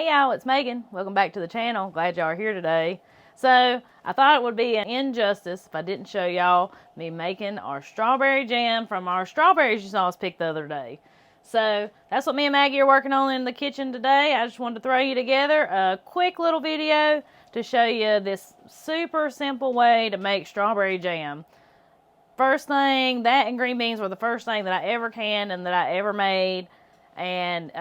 Hey y'all, it's Megan. Welcome back to the channel. Glad y'all are here today. So I thought it would be an injustice if I didn't show y'all me making our strawberry jam from our strawberries you saw us pick the other day. So that's what me and Maggie are working on in the kitchen today. I just wanted to throw you together a quick little video to show you this super simple way to make strawberry jam. First thing, that and green beans were the first thing that I ever canned and that I ever made. And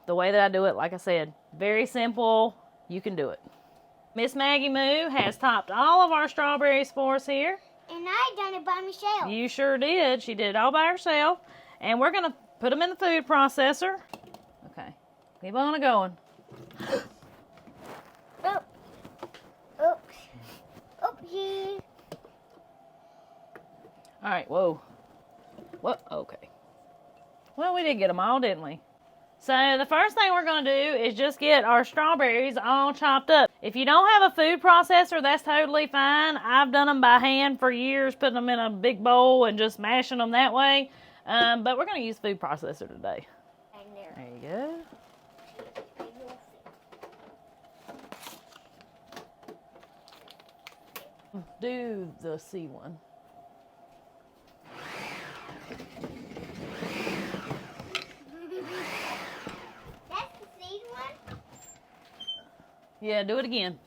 the way that I do it, like I said, very simple. You can do it. Miss Maggie Moo has topped all of our strawberries for us here. And I done it by myself. You sure did. She did it all by herself. And we're going to put them in the food processor. Okay. Keep on going. Oh. Oops. Oopsie. All right. Whoa. What? Okay. Well, we did get them all, didn't we? So the first thing we're going to do is just get our strawberries all chopped up. If you don't have a food processor, that's totally fine. I've done them by hand for years, putting them in a big bowl and just mashing them that way. But we're going to use food processor today. There you go. Do the C one. Yeah, do it again.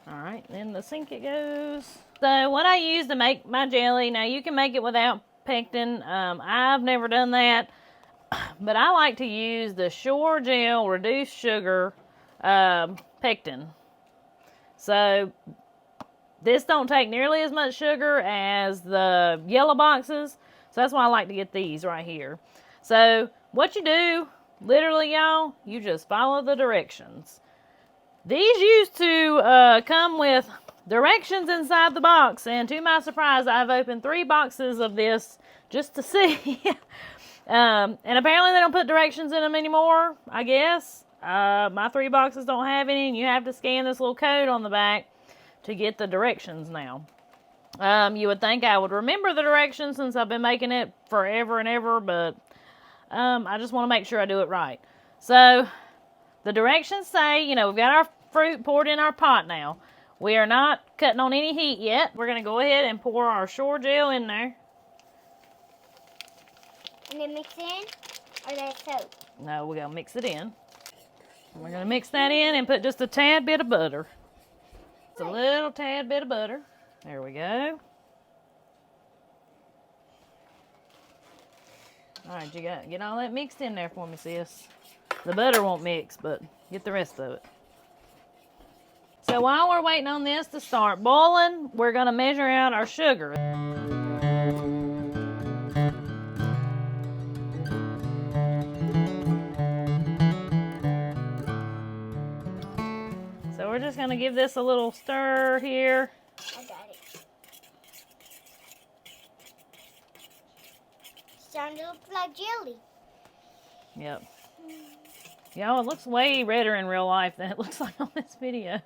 All right, then the sink it goes. So what I use to make my jelly, now you can make it without pectin. I've never done that, but I like to use the SureJell reduced sugar Pectin. So this don't take nearly as much sugar as the yellow boxes, so that's why I like to get these right here. So what you do, literally y'all, you just follow the directions. These used to come with directions inside the box, and to my surprise, I've opened 3 boxes of this just to see. And apparently they don't put directions in them anymore, I guess. My 3 boxes don't have any, and you have to scan this little code on the back to get the directions now. You would think I would remember the directions since I've been making it forever and ever, but I just want to make sure I do it right. So the directions say, you know, we've got our fruit poured in our pot now. We are not cutting on any heat yet. We're going to go ahead and pour our SureJell in there. And then mix in, or that soap? No, we're going to mix it in. We're going to mix that in and put just a tad bit of butter. Just a little tad bit of butter. There we go. All right, you got get all that mixed in there for me, sis. The butter won't mix, but get the rest of it. So while we're waiting on this to start boiling, we're going to measure out our sugar. So we're just going to give this a little stir here. I got it. Starting to look like jelly. Yep. Y'all, it looks way redder in real life than it looks like on this video.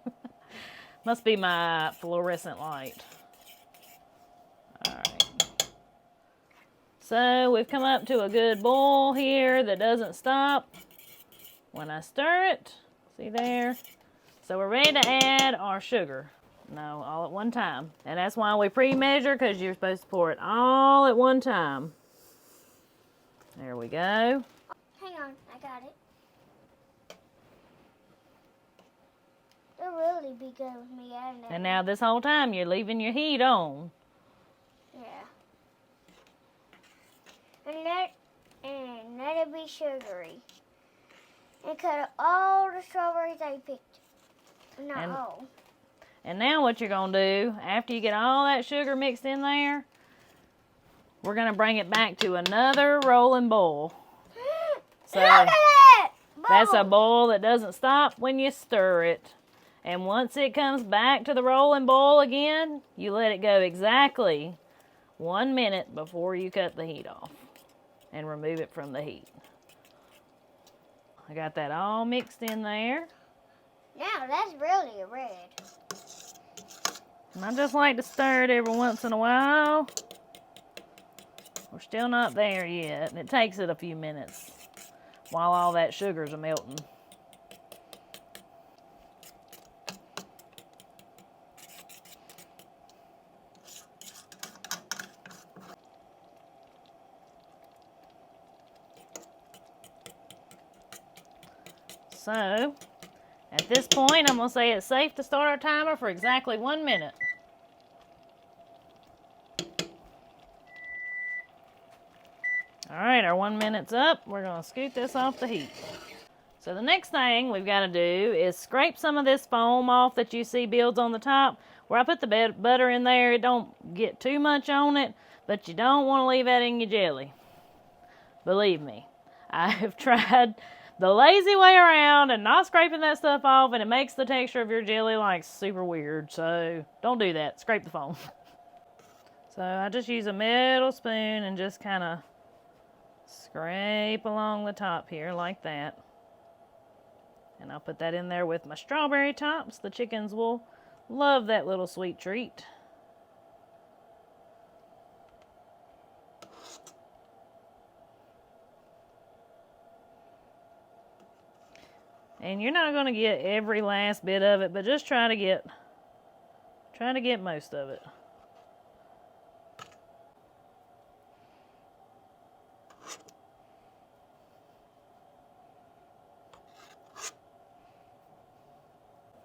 Must be my fluorescent light. Alright. So we've come up to a good boil here that doesn't stop when I stir it. See there? So we're ready to add our sugar. No, all at one time. And that's why we pre-measure, because you're supposed to pour it all at one time. There we go. Hang on, I got it. It'll really be good with me adding that. And now this whole time you're leaving your heat on. Yeah. And let it be sugary. And cut all the strawberries I picked. Not all. And now what you're going to do, after you get all that sugar mixed in there, we're going to bring it back to another rolling boil. So look at that! That's a boil that doesn't stop when you stir it. And once it comes back to the rolling boil again, you let it go exactly 1 minute before you cut the heat off and remove it from the heat. I got that all mixed in there. Now that's really red. And I just like to stir it every once in a while. We're still not there yet, and it takes it a few minutes while all that sugars are melting. So, at this point, I'm going to say it's safe to start our timer for exactly 1 minute. Alright, our 1 minute's up. We're going to scoot this off the heat. So the next thing we've got to do is scrape some of this foam off that you see builds on the top. Where I put the butter in there, it don't get too much on it, but you don't want to leave that in your jelly. Believe me, I have tried the lazy way around and not scraping that stuff off, and it makes the texture of your jelly like super weird. So don't do that. Scrape the foam. So I just use a metal spoon and just kind of scrape along the top here like that. And I'll put that in there with my strawberry tops. The chickens will love that little sweet treat. And you're not going to get every last bit of it, but just try to get most of it.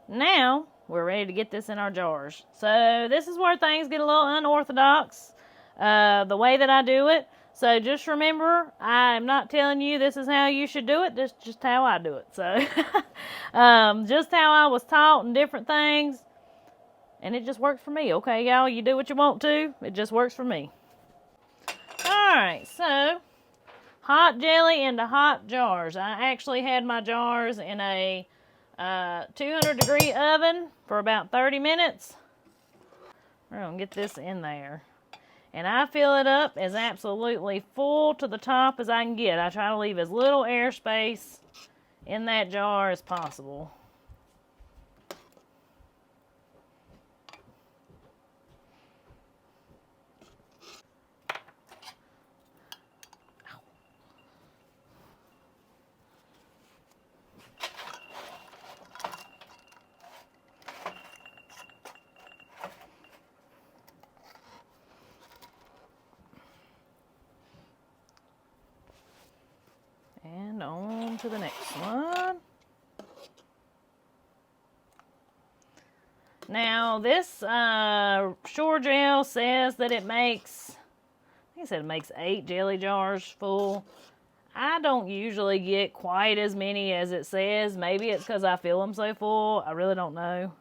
Now, we're ready to get this in our jars. So this is where things get a little unorthodox, the way that I do it. So just remember, I'm not telling you this is how you should do it. This is just how I do it. So just how I was taught and different things. And it just works for me. Okay, y'all, you do what you want to. It just works for me. Alright, so hot jelly into hot jars. I actually had my jars in a 200-degree oven for about 30 minutes. We're going to get this in there. And I fill it up as absolutely full to the top as I can get. I try to leave as little airspace in that jar as possible. And on to the next one. Now this SureJell says that it makes, I think it said it makes 8 jelly jars full. I don't usually get quite as many as it says. Maybe it's because I fill them so full. I really don't know.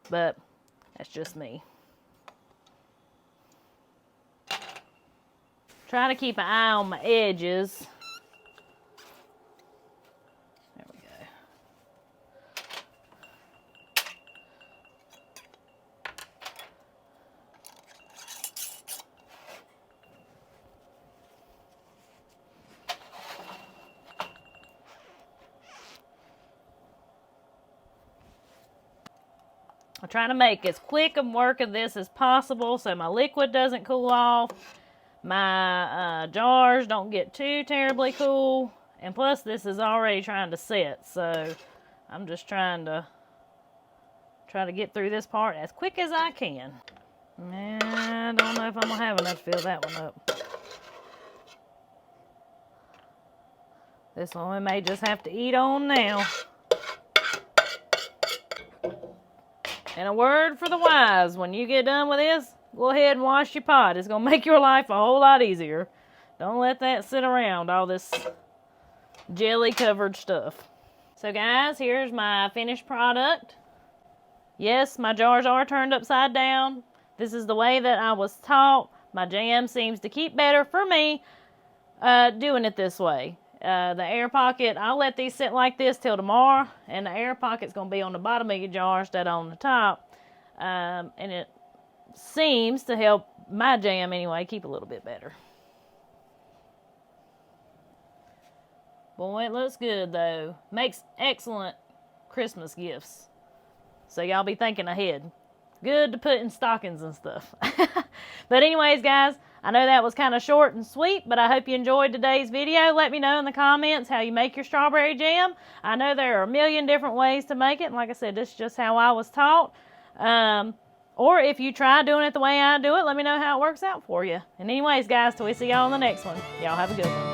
But that's just me. Try to keep an eye on my edges. There we go. I try to make as quick a work of this as possible so my liquid doesn't cool off. My jars don't get too terribly cool. And plus this is already trying to set. So I'm just trying to get through this part as quick as I can. And I don't know if I'm going to have enough to fill that one up. This one we may just have to eat on now. And a word for the wise, when you get done with this, go ahead and wash your pot. It's going to make your life a whole lot easier. Don't let that sit around, all this jelly-covered stuff. So guys, here's my finished product. Yes, my jars are turned upside down. This is the way that I was taught. My jam seems to keep better for me doing it this way. The air pocket, I'll let these sit like this till tomorrow, and the air pocket's going to be on the bottom of your jar instead of on the top. And it seems to help my jam anyway keep a little bit better. Boy, it looks good though. Makes excellent Christmas gifts. So y'all be thinking ahead. Good to put in stockings and stuff. But anyways, guys, I know that was kind of short and sweet, but I hope you enjoyed today's video. Let me know in the comments how you make your strawberry jam. I know there are a million different ways to make it. And like I said, this is just how I was taught. Or if you try doing it the way I do it, let me know how it works out for you. And anyways, guys, till we see y'all on the next one, y'all have a good one.